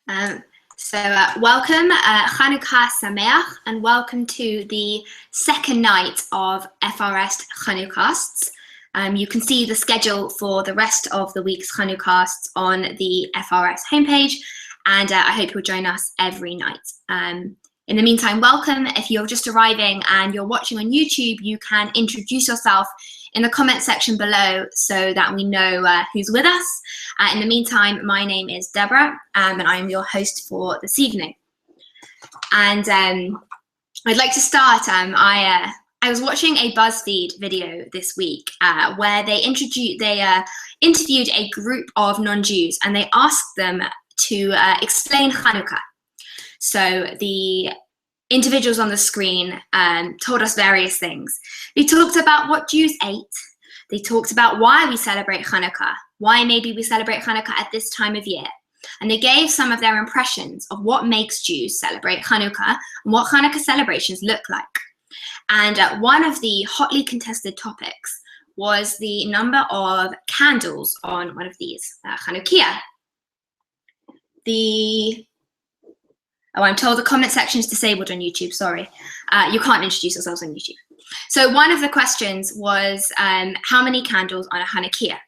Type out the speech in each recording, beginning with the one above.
Welcome, Chanukah Sameach, and welcome to the second night of FRS Chanu-casts. You can see the schedule for the rest of the week's Chanu-casts on the FRS homepage, and I hope you'll join us every night. In the meantime, welcome. If you're just arriving and you're watching on YouTube, you can introduce yourself in the comment section below so that we know who's with us. In the meantime, my name is Deborah, and I am your host for this evening. And I'd like to start. I was watching a BuzzFeed video this week where they interviewed a group of non-Jews, and they asked them to explain Chanukah. So the individuals on the screen told us various things. They talked about what Jews ate. They talked about why we celebrate Chanukah, why maybe we celebrate Chanukah at this time of year. And they gave some of their impressions of what makes Jews celebrate Chanukah and what Chanukah celebrations look like. And one of the hotly contested topics was the number of candles on one of these, Chanukiah. I'm told the comment section is disabled on YouTube, sorry. You can't introduce yourselves on YouTube. So one of the questions was how many candles on a Chanukiah?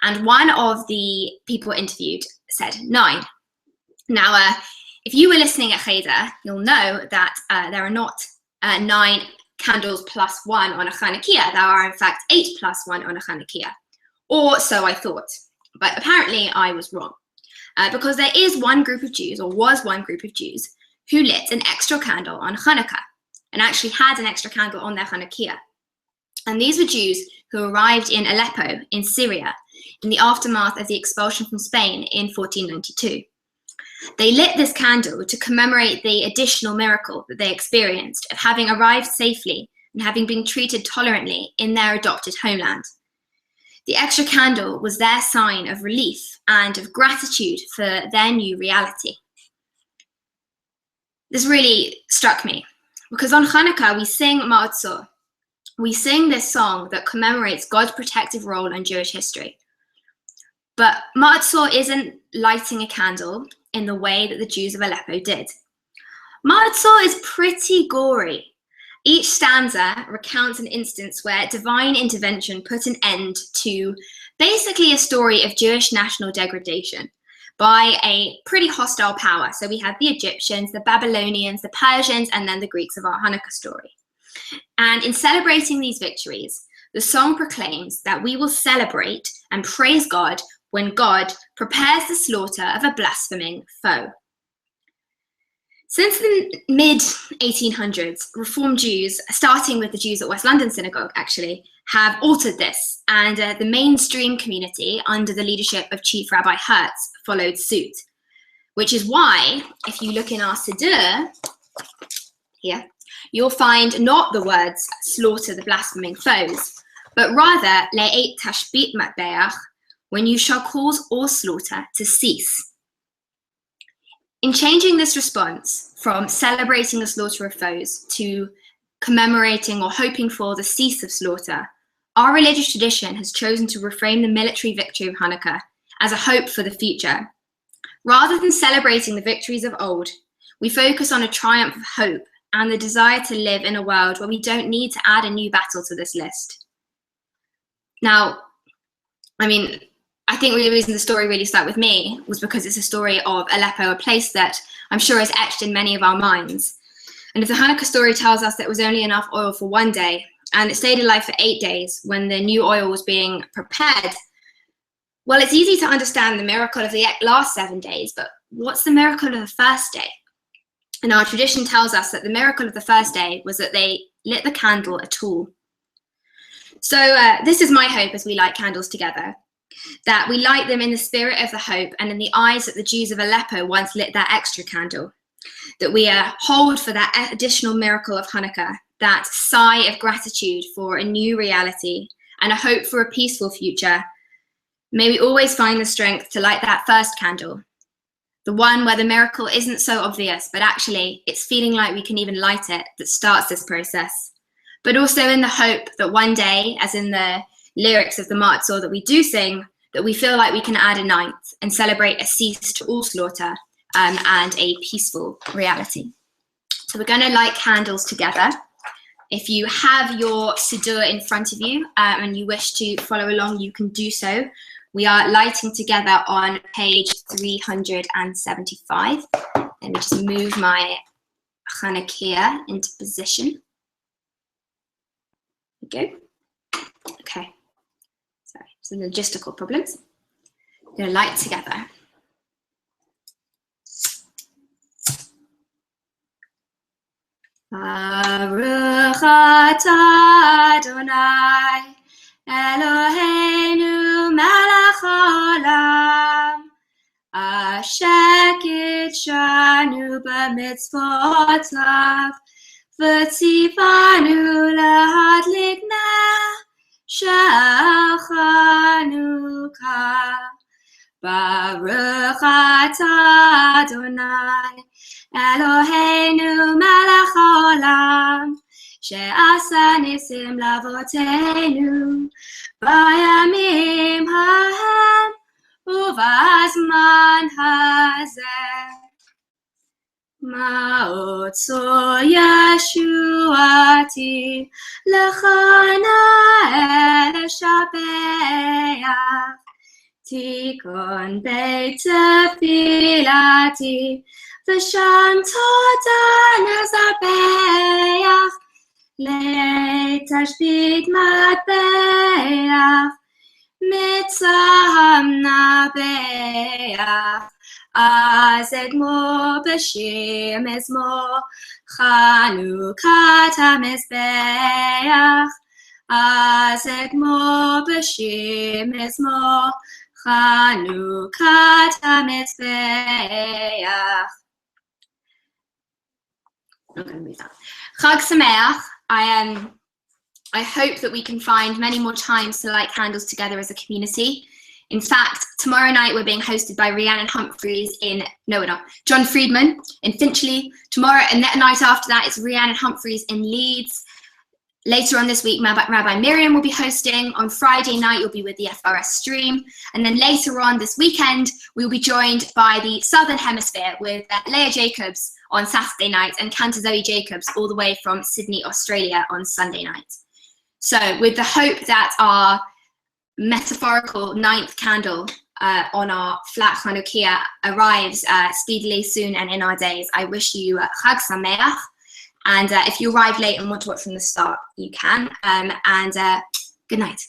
And one of the people interviewed said 9. Now, if you were listening at Cheder, you'll know that there are not 9 candles plus 1 on a Chanukiah. There are in fact 8 plus 1 on a Chanukiah. Or so I thought, but apparently I was wrong. Because there is one group of Jews, or was one group of Jews, who lit an extra candle on Chanukah, and actually had an extra candle on their Chanukiah. And these were Jews who arrived in Aleppo, in Syria, in the aftermath of the expulsion from Spain in 1492. They lit this candle to commemorate the additional miracle that they experienced of having arrived safely and having been treated tolerantly in their adopted homeland. The extra candle was their sign of relief and of gratitude for their new reality. This really struck me, because on Chanukah we sing Ma'atzor. We sing this song that commemorates God's protective role in Jewish history. But Ma'atzor isn't lighting a candle in the way that the Jews of Aleppo did. Ma'atzor is pretty gory. Each stanza recounts an instance where divine intervention put an end to basically a story of Jewish national degradation by a pretty hostile power. So we have the Egyptians, the Babylonians, the Persians, and then the Greeks of our Hanukkah story. And in celebrating these victories, the song proclaims that we will celebrate and praise God when God prepares the slaughter of a blaspheming foe. Since the mid-1800s, Reformed Jews, starting with the Jews at West London Synagogue actually, have altered this, and the mainstream community under the leadership of Chief Rabbi Hertz followed suit, which is why, if you look in our Siddur here, you'll find not the words slaughter the blaspheming foes, but rather le'et tashbit matbeach, when you shall cause all slaughter to cease. In changing this response from celebrating the slaughter of foes to commemorating or hoping for the cease of slaughter, our religious tradition has chosen to reframe the military victory of Hanukkah as a hope for the future. Rather than celebrating the victories of old, we focus on a triumph of hope and the desire to live in a world where we don't need to add a new battle to this list. Now, I think the reason the story really stuck with me was because it's a story of Aleppo, a place that I'm sure is etched in many of our minds. And if the Hanukkah story tells us that it was only enough oil for 1 day, and it stayed alive for 8 days when the new oil was being prepared, well, it's easy to understand the miracle of the last 7 days, but what's the miracle of the first day? And our tradition tells us that the miracle of the first day was that they lit the candle at all. So this is my hope as we light candles together, that we light them in the spirit of the hope and in the eyes that the Jews of Aleppo once lit that extra candle, that we hold for that additional miracle of Hanukkah, that sigh of gratitude for a new reality and a hope for a peaceful future. May we always find the strength to light that first candle, the one where the miracle isn't so obvious, but actually it's feeling like we can even light it, that starts this process. But also in the hope that one day, as in the lyrics of the Ma'atzor that we do sing, that we feel like we can add a ninth and celebrate a cease to all slaughter, and a peaceful reality. So we're going to light candles together. If you have your Siddur in front of you and you wish to follow along, you can do so. We are lighting together on page 375. Let me just move my Chanu-casts into position. There we go. Okay. Sorry, some logistical problems. We're going to light together. Baruch atah Adonai Eloheinu melech haolam asher kitshanu b'mitzvotav v'tzivanu lahadlik ner shel Chanukah. Baruch atah Adonai Eloheinu melech haolam she'asa nisim lavotenu bayamim hahem ubazman hazeh ma'otzo yeshuati lechana el shabeach tikon beit tefilati v'sham todah nazabeach letashbit matbeach mitzaham nabeach az egmor b'shir mezmor Chanukah hamizbeach az egmor b'shir mezmor Chanukah hamizbeach. I'm going to move that. Chag Sameach. I hope that we can find many more times to light candles together as a community. In fact, tomorrow night we're being hosted by Rhiannon Humphreys John Friedman in Finchley. Tomorrow and the night after that it's Rhiannon Humphreys in Leeds. Later on this week, Rabbi Miriam will be hosting. On Friday night, you'll be with the FRS stream. And then later on this weekend, we'll be joined by the Southern Hemisphere with Leah Jacobs on Saturday night and Cantor Zoe Jacobs all the way from Sydney, Australia on Sunday night. So with the hope that our metaphorical 9th candle on our flat Chanu-casts arrives speedily soon and in our days, I wish you Chag Sameach. And if you arrive late and want to watch from the start, you can. Good night.